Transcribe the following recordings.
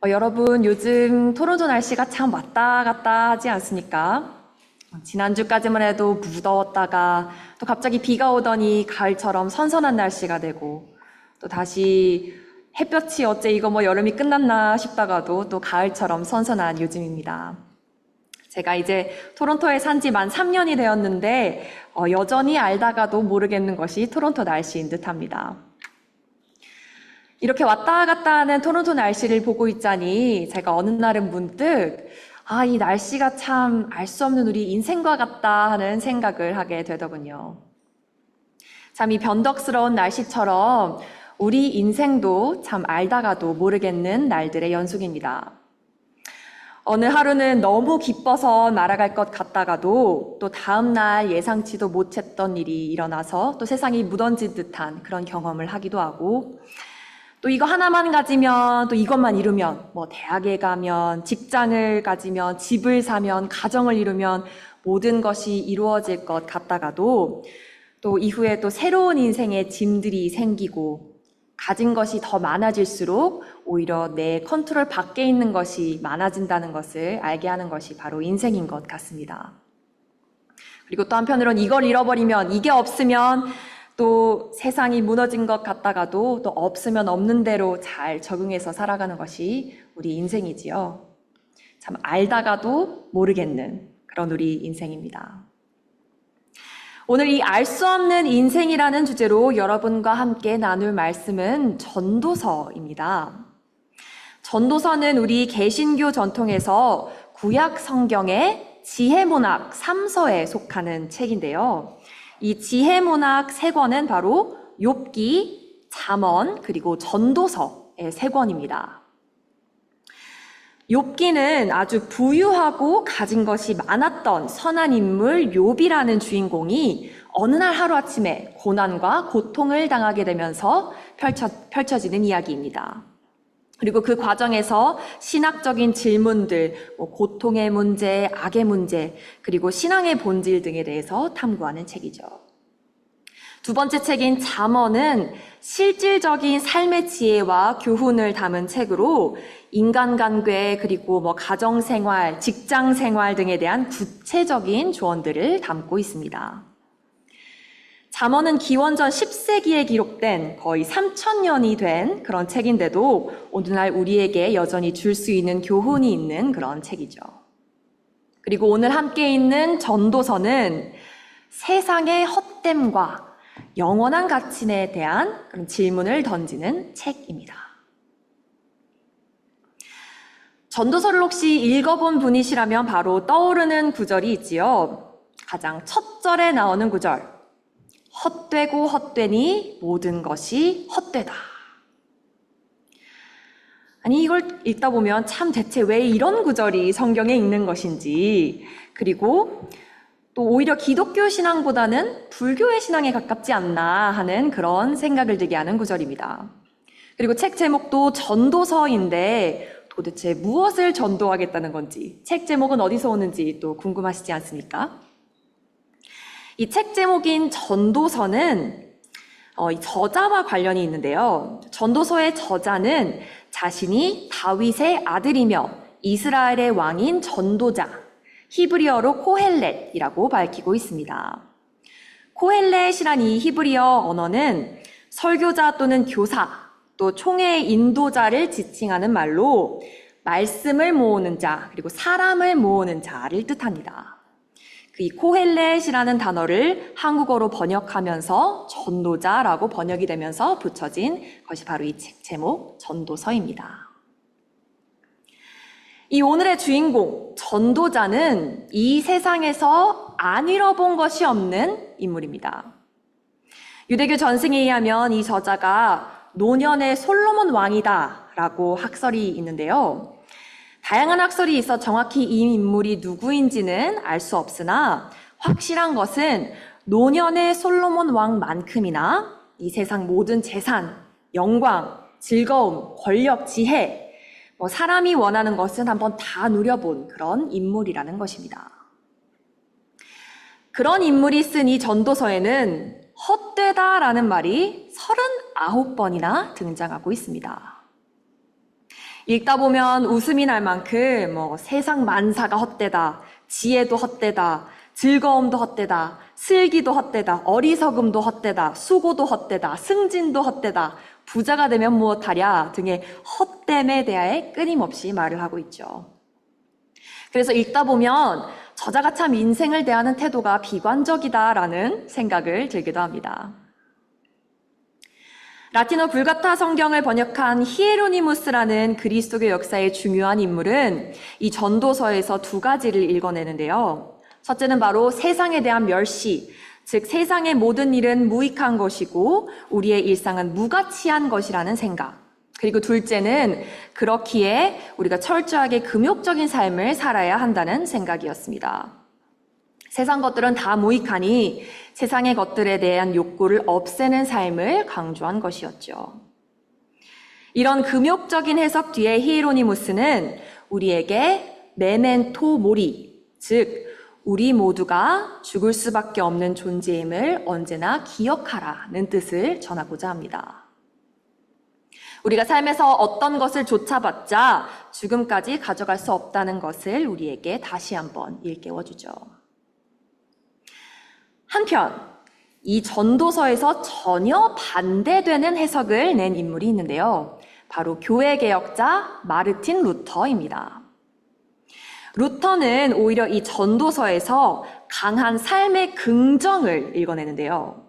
여러분, 요즘 토론토 날씨가 참 왔다 갔다 하지 않습니까? 지난주까지만 해도 무더웠다가 또 갑자기 비가 오더니 가을처럼 선선한 날씨가 되고 또 다시 햇볕이 어째 이거 뭐 여름이 끝났나 싶다가도 또 가을처럼 선선한 요즘입니다. 제가 이제 토론토에 산지 만 3년이 되었는데 여전히 알다가도 모르겠는 것이 토론토 날씨인 듯합니다. 이렇게 왔다 갔다 하는 토론토 날씨를 보고 있자니 제가 어느 날은 문득 이 날씨가 참 알 수 없는 우리 인생과 같다 하는 생각을 하게 되더군요. 참 이 변덕스러운 날씨처럼 우리 인생도 참 알다가도 모르겠는 날들의 연속입니다. 어느 하루는 너무 기뻐서 날아갈 것 같다가도 또 다음 날 예상치도 못했던 일이 일어나서 또 세상이 무너진 듯한 그런 경험을 하기도 하고 또 이거 하나만 가지면 또 이것만 이루면 뭐 대학에 가면 직장을 가지면 집을 사면 가정을 이루면 모든 것이 이루어질 것 같다가도 또 이후에 또 새로운 인생의 짐들이 생기고 가진 것이 더 많아질수록 오히려 내 컨트롤 밖에 있는 것이 많아진다는 것을 알게 하는 것이 바로 인생인 것 같습니다. 그리고 또 한편으로는 이걸 잃어버리면 이게 없으면 또 세상이 무너진 것 같다가도 또 없으면 없는 대로 잘 적응해서 살아가는 것이 우리 인생이지요. 참 알다가도 모르겠는 그런 우리 인생입니다. 오늘 이 알 수 없는 인생이라는 주제로 여러분과 함께 나눌 말씀은 전도서입니다. 전도서는 우리 개신교 전통에서 구약 성경의 지혜문학 3서에 속하는 책인데요. 이 지혜문학 세 권은 바로 욥기, 잠언, 그리고 전도서의 세 권입니다. 욥기는 아주 부유하고 가진 것이 많았던 선한 인물 욥이라는 주인공이 어느 날 하루아침에 고난과 고통을 당하게 되면서 펼쳐지는 이야기입니다. 그리고 그 과정에서 신학적인 질문들, 고통의 문제, 악의 문제, 그리고 신앙의 본질 등에 대해서 탐구하는 책이죠. 두 번째 책인 잠언은 실질적인 삶의 지혜와 교훈을 담은 책으로 인간관계 그리고 가정생활, 직장생활 등에 대한 구체적인 조언들을 담고 있습니다. 잠언은 기원전 10세기에 기록된 거의 3000년이 된 그런 책인데도 오늘날 우리에게 여전히 줄 수 있는 교훈이 있는 그런 책이죠. 그리고 오늘 함께 있는 전도서는 세상의 헛됨과 영원한 가치에 대한 그런 질문을 던지는 책입니다. 전도서를 혹시 읽어본 분이시라면 바로 떠오르는 구절이 있지요. 가장 첫 절에 나오는 구절. 헛되고 헛되니 모든 것이 헛되다. 아니 이걸 읽다 보면 참 대체 왜 이런 구절이 성경에 있는 것인지 그리고 또 오히려 기독교 신앙보다는 불교의 신앙에 가깝지 않나 하는 그런 생각을 들게 하는 구절입니다. 그리고 책 제목도 전도서인데 도대체 무엇을 전도하겠다는 건지 책 제목은 어디서 오는지 또 궁금하시지 않습니까? 이 책 제목인 전도서는 이 저자와 관련이 있는데요. 전도서의 저자는 자신이 다윗의 아들이며 이스라엘의 왕인 전도자, 히브리어로 코헬렛이라고 밝히고 있습니다. 코헬렛이란 이 히브리어 언어는 설교자 또는 교사, 또 총회의 인도자를 지칭하는 말로 말씀을 모으는 자, 그리고 사람을 모으는 자를 뜻합니다. 이 코헬렛이라는 단어를 한국어로 번역하면서 전도자라고 번역이 되면서 붙여진 것이 바로 이 책 제목 전도서입니다. 이 오늘의 주인공 전도자는 이 세상에서 안 잃어본 것이 없는 인물입니다. 유대교 전승에 의하면 이 저자가 노년의 솔로몬 왕이다라고 학설이 있는데요. 다양한 학설이 있어 정확히 이 인물이 누구인지는 알 수 없으나 확실한 것은 노년의 솔로몬 왕만큼이나 이 세상 모든 재산, 영광, 즐거움, 권력, 지혜, 사람이 원하는 것은 한번 다 누려본 그런 인물이라는 것입니다. 그런 인물이 쓴 이 전도서에는 헛되다라는 말이 39번이나 등장하고 있습니다. 읽다 보면 웃음이 날 만큼 세상 만사가 헛되다, 지혜도 헛되다, 즐거움도 헛되다, 슬기도 헛되다, 어리석음도 헛되다, 수고도 헛되다, 승진도 헛되다, 부자가 되면 무엇하랴 등의 헛됨에 대하여 끊임없이 말을 하고 있죠. 그래서 읽다 보면 저자가 참 인생을 대하는 태도가 비관적이다라는 생각을 들기도 합니다. 라틴어 불가타 성경을 번역한 히에로니무스라는 그리스도교 역사의 중요한 인물은 이 전도서에서 두 가지를 읽어내는데요. 첫째는 바로 세상에 대한 멸시, 즉 세상의 모든 일은 무익한 것이고 우리의 일상은 무가치한 것이라는 생각. 그리고 둘째는 그렇기에 우리가 철저하게 금욕적인 삶을 살아야 한다는 생각이었습니다. 세상 것들은 다 무익하니 세상의 것들에 대한 욕구를 없애는 삶을 강조한 것이었죠. 이런 금욕적인 해석 뒤에 히에로니무스는 우리에게 메멘토 모리, 즉 우리 모두가 죽을 수밖에 없는 존재임을 언제나 기억하라는 뜻을 전하고자 합니다. 우리가 삶에서 어떤 것을 좇아봤자 죽음까지 가져갈 수 없다는 것을 우리에게 다시 한번 일깨워주죠. 한편 이 전도서에서 전혀 반대되는 해석을 낸 인물이 있는데요. 바로 교회개혁자 마르틴 루터입니다. 루터는 오히려 이 전도서에서 강한 삶의 긍정을 읽어내는데요.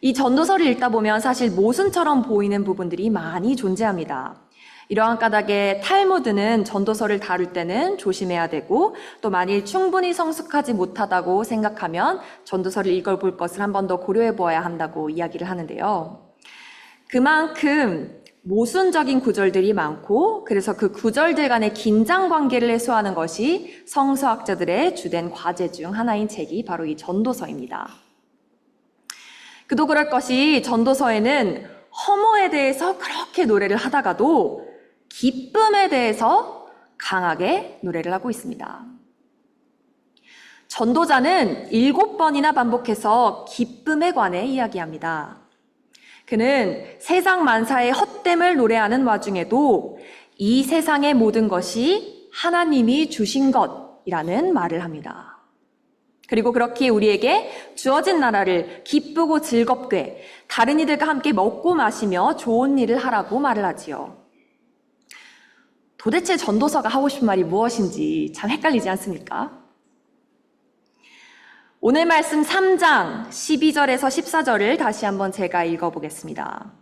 이 전도서를 읽다 보면 사실 모순처럼 보이는 부분들이 많이 존재합니다. 이러한 까닭에 탈무드는 전도서를 다룰 때는 조심해야 되고 또 만일 충분히 성숙하지 못하다고 생각하면 전도서를 읽어볼 것을 한 번 더 고려해 보아야 한다고 이야기를 하는데요. 그만큼 모순적인 구절들이 많고 그래서 그 구절들 간의 긴장 관계를 해소하는 것이 성서학자들의 주된 과제 중 하나인 책이 바로 이 전도서입니다. 그도 그럴 것이 전도서에는 허무에 대해서 그렇게 노래를 하다가도 기쁨에 대해서 강하게 노래를 하고 있습니다. 전도자는 7번이나 반복해서 기쁨에 관해 이야기합니다. 그는 세상 만사의 헛됨을 노래하는 와중에도 이 세상의 모든 것이 하나님이 주신 것이라는 말을 합니다. 그리고 그렇게 우리에게 주어진 나라를 기쁘고 즐겁게 다른 이들과 함께 먹고 마시며 좋은 일을 하라고 말을 하지요. 도대체 전도서가 하고 싶은 말이 무엇인지 참 헷갈리지 않습니까? 오늘 말씀 3장 12절에서 14절을 다시 한번 제가 읽어보겠습니다.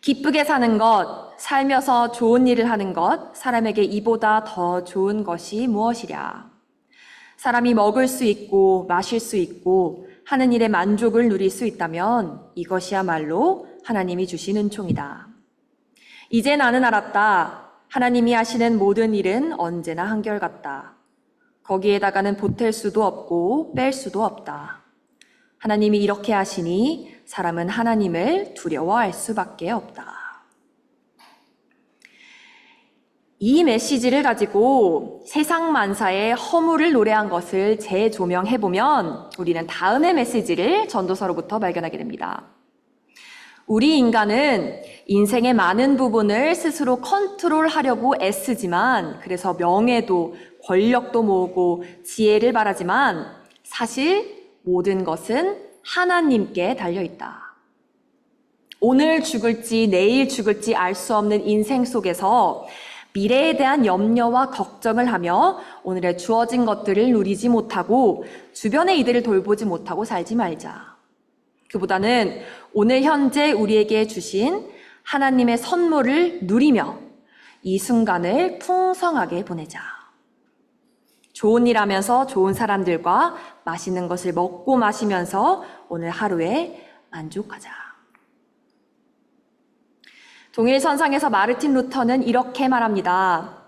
기쁘게 사는 것, 살면서 좋은 일을 하는 것, 사람에게 이보다 더 좋은 것이 무엇이랴? 사람이 먹을 수 있고 마실 수 있고 하는 일에 만족을 누릴 수 있다면 이것이야말로 하나님이 주신 은총이다. 이제 나는 알았다. 하나님이 하시는 모든 일은 언제나 한결같다. 거기에다가는 보탤 수도 없고 뺄 수도 없다. 하나님이 이렇게 하시니 사람은 하나님을 두려워할 수밖에 없다. 이 메시지를 가지고 세상 만사의 허물을 노래한 것을 재조명해보면 우리는 다음의 메시지를 전도서로부터 발견하게 됩니다. 우리 인간은 인생의 많은 부분을 스스로 컨트롤하려고 애쓰지만 그래서 명예도 권력도 모으고 지혜를 바라지만 사실 모든 것은 하나님께 달려있다. 오늘 죽을지 내일 죽을지 알 수 없는 인생 속에서 미래에 대한 염려와 걱정을 하며 오늘의 주어진 것들을 누리지 못하고 주변의 이들을 돌보지 못하고 살지 말자. 그보다는 오늘 현재 우리에게 주신 하나님의 선물을 누리며 이 순간을 풍성하게 보내자. 좋은 일 하면서 좋은 사람들과 맛있는 것을 먹고 마시면서 오늘 하루에 만족하자. 동일선상에서 마르틴 루터는 이렇게 말합니다.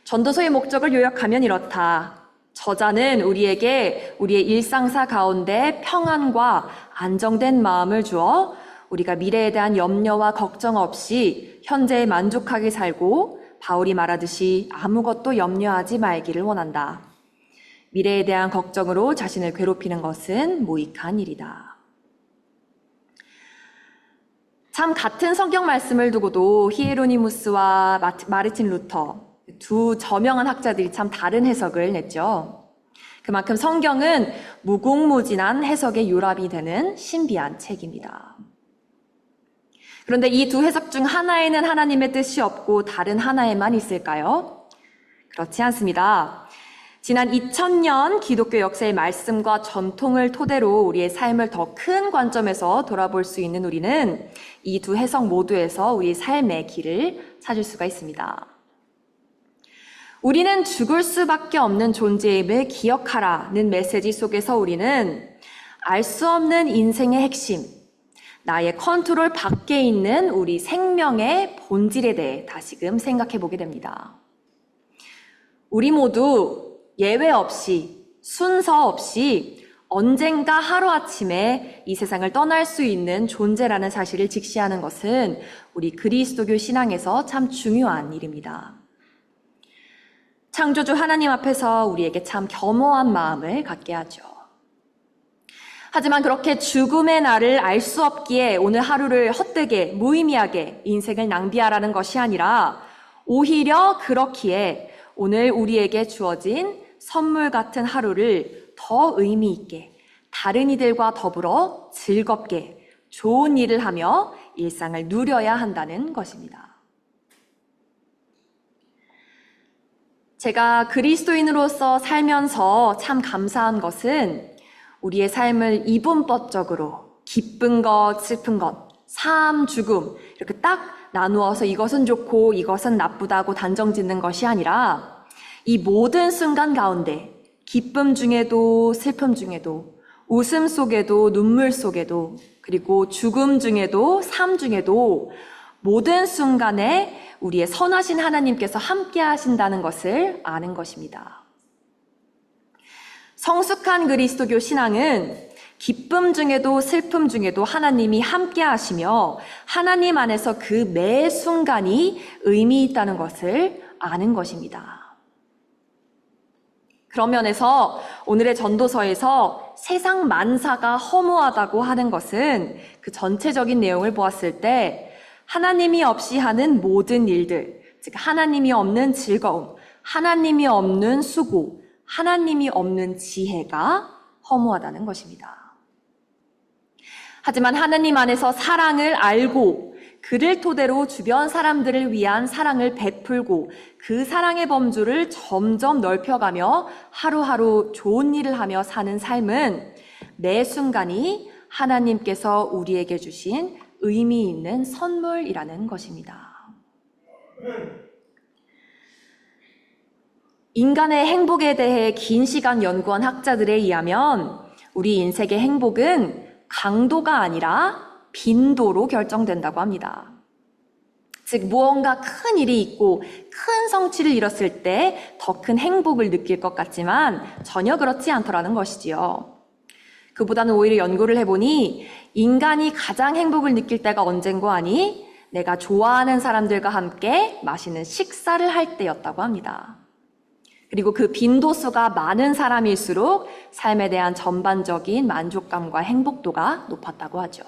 전도서의 목적을 요약하면 이렇다. 저자는 우리에게 우리의 일상사 가운데 평안과 안정된 마음을 주어 우리가 미래에 대한 염려와 걱정 없이 현재에 만족하게 살고 바울이 말하듯이 아무것도 염려하지 말기를 원한다. 미래에 대한 걱정으로 자신을 괴롭히는 것은 무익한 일이다. 참 같은 성경 말씀을 두고도 히에로니무스와 마르틴 루터 두 저명한 학자들이 참 다른 해석을 냈죠. 그만큼 성경은 무궁무진한 해석의 요람이 되는 신비한 책입니다. 그런데 이 두 해석 중 하나에는 하나님의 뜻이 없고 다른 하나에만 있을까요? 그렇지 않습니다. 지난 2000년 기독교 역사의 말씀과 전통을 토대로 우리의 삶을 더 큰 관점에서 돌아볼 수 있는 우리는 이 두 해석 모두에서 우리 삶의 길을 찾을 수가 있습니다. 우리는 죽을 수밖에 없는 존재임을 기억하라는 메시지 속에서 우리는 알 수 없는 인생의 핵심, 나의 컨트롤 밖에 있는 우리 생명의 본질에 대해 다시금 생각해 보게 됩니다. 우리 모두 예외 없이, 순서 없이 언젠가 하루아침에 이 세상을 떠날 수 있는 존재라는 사실을 직시하는 것은 우리 그리스도교 신앙에서 참 중요한 일입니다. 창조주 하나님 앞에서 우리에게 참 겸허한 마음을 갖게 하죠. 하지만 그렇게 죽음의 날을 알 수 없기에 오늘 하루를 헛되게 무의미하게 인생을 낭비하라는 것이 아니라 오히려 그렇기에 오늘 우리에게 주어진 선물 같은 하루를 더 의미 있게 다른 이들과 더불어 즐겁게 좋은 일을 하며 일상을 누려야 한다는 것입니다. 제가 그리스도인으로서 살면서 참 감사한 것은 우리의 삶을 이분법적으로 기쁜 것, 슬픈 것, 삶, 죽음 이렇게 딱 나누어서 이것은 좋고 이것은 나쁘다고 단정 짓는 것이 아니라 이 모든 순간 가운데 기쁨 중에도 슬픔 중에도 웃음 속에도 눈물 속에도 그리고 죽음 중에도 삶 중에도 모든 순간에 우리의 선하신 하나님께서 함께 하신다는 것을 아는 것입니다. 성숙한 그리스도교 신앙은 기쁨 중에도 슬픔 중에도 하나님이 함께 하시며 하나님 안에서 그 매 순간이 의미 있다는 것을 아는 것입니다. 그런 면에서 오늘의 전도서에서 세상 만사가 허무하다고 하는 것은 그 전체적인 내용을 보았을 때 하나님이 없이 하는 모든 일들, 즉 하나님이 없는 즐거움, 하나님이 없는 수고, 하나님이 없는 지혜가 허무하다는 것입니다. 하지만 하나님 안에서 사랑을 알고 그를 토대로 주변 사람들을 위한 사랑을 베풀고 그 사랑의 범주를 점점 넓혀가며 하루하루 좋은 일을 하며 사는 삶은 매 순간이 하나님께서 우리에게 주신 의미 있는 선물이라는 것입니다. 인간의 행복에 대해 긴 시간 연구한 학자들에 의하면 우리 인생의 행복은 강도가 아니라 빈도로 결정된다고 합니다. 즉 무언가 큰 일이 있고 큰 성취를 이뤘을 때 더 큰 행복을 느낄 것 같지만 전혀 그렇지 않더라는 것이지요. 그보다는 오히려 연구를 해보니 인간이 가장 행복을 느낄 때가 언젠고 하니 내가 좋아하는 사람들과 함께 맛있는 식사를 할 때였다고 합니다. 그리고 그 빈도수가 많은 사람일수록 삶에 대한 전반적인 만족감과 행복도가 높았다고 하죠.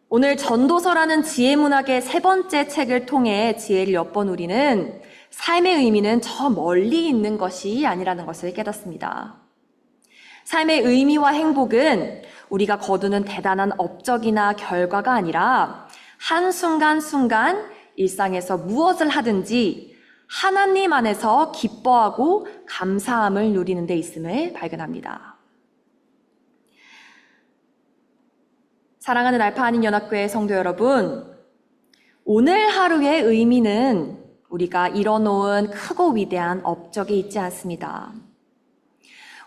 오늘 전도서라는 지혜문학의 세 번째 책을 통해 지혜를 엿본 우리는 삶의 의미는 저 멀리 있는 것이 아니라는 것을 깨닫습니다. 삶의 의미와 행복은 우리가 거두는 대단한 업적이나 결과가 아니라 한순간순간 일상에서 무엇을 하든지 하나님 안에서 기뻐하고 감사함을 누리는 데 있음을 발견합니다. 사랑하는 알파 한인 연합교회 성도 여러분, 오늘 하루의 의미는 우리가 이뤄놓은 크고 위대한 업적에 있지 않습니다.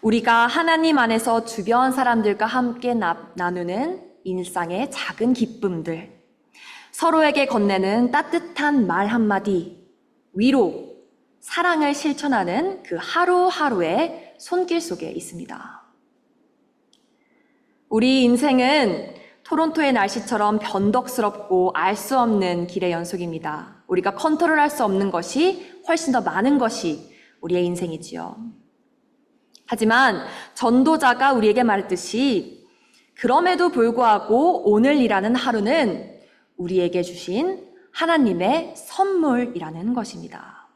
우리가 하나님 안에서 주변 사람들과 함께 나누는 일상의 작은 기쁨들, 서로에게 건네는 따뜻한 말 한마디, 위로, 사랑을 실천하는 그 하루하루의 손길 속에 있습니다. 우리 인생은 토론토의 날씨처럼 변덕스럽고 알 수 없는 길의 연속입니다. 우리가 컨트롤할 수 없는 것이 훨씬 더 많은 것이 우리의 인생이지요. 하지만 전도자가 우리에게 말했듯이 그럼에도 불구하고 오늘이라는 하루는 우리에게 주신 하나님의 선물이라는 것입니다.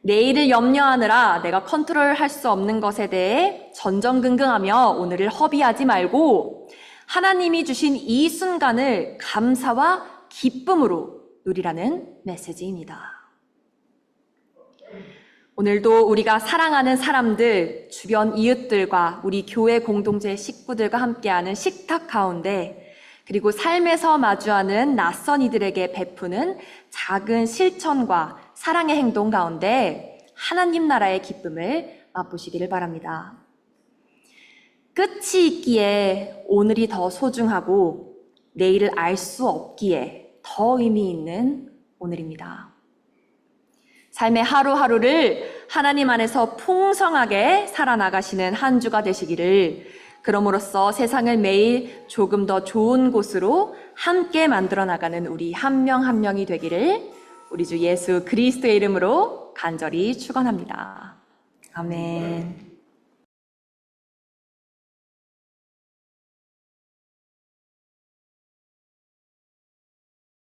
내일을 염려하느라 내가 컨트롤할 수 없는 것에 대해 전전긍긍하며 오늘을 허비하지 말고 하나님이 주신 이 순간을 감사와 기쁨으로 누리라는 메시지입니다. 오늘도 우리가 사랑하는 사람들, 주변 이웃들과 우리 교회 공동체 식구들과 함께하는 식탁 가운데 그리고 삶에서 마주하는 낯선 이들에게 베푸는 작은 실천과 사랑의 행동 가운데 하나님 나라의 기쁨을 맛보시기를 바랍니다. 끝이 있기에 오늘이 더 소중하고 내일을 알 수 없기에 더 의미 있는 오늘입니다. 삶의 하루하루를 하나님 안에서 풍성하게 살아나가시는 한 주가 되시기를, 그럼으로써 세상을 매일 조금 더 좋은 곳으로 함께 만들어 나가는 우리 한 명 한 명이 되기를 우리 주 예수 그리스도의 이름으로 간절히 축원합니다. 아멘.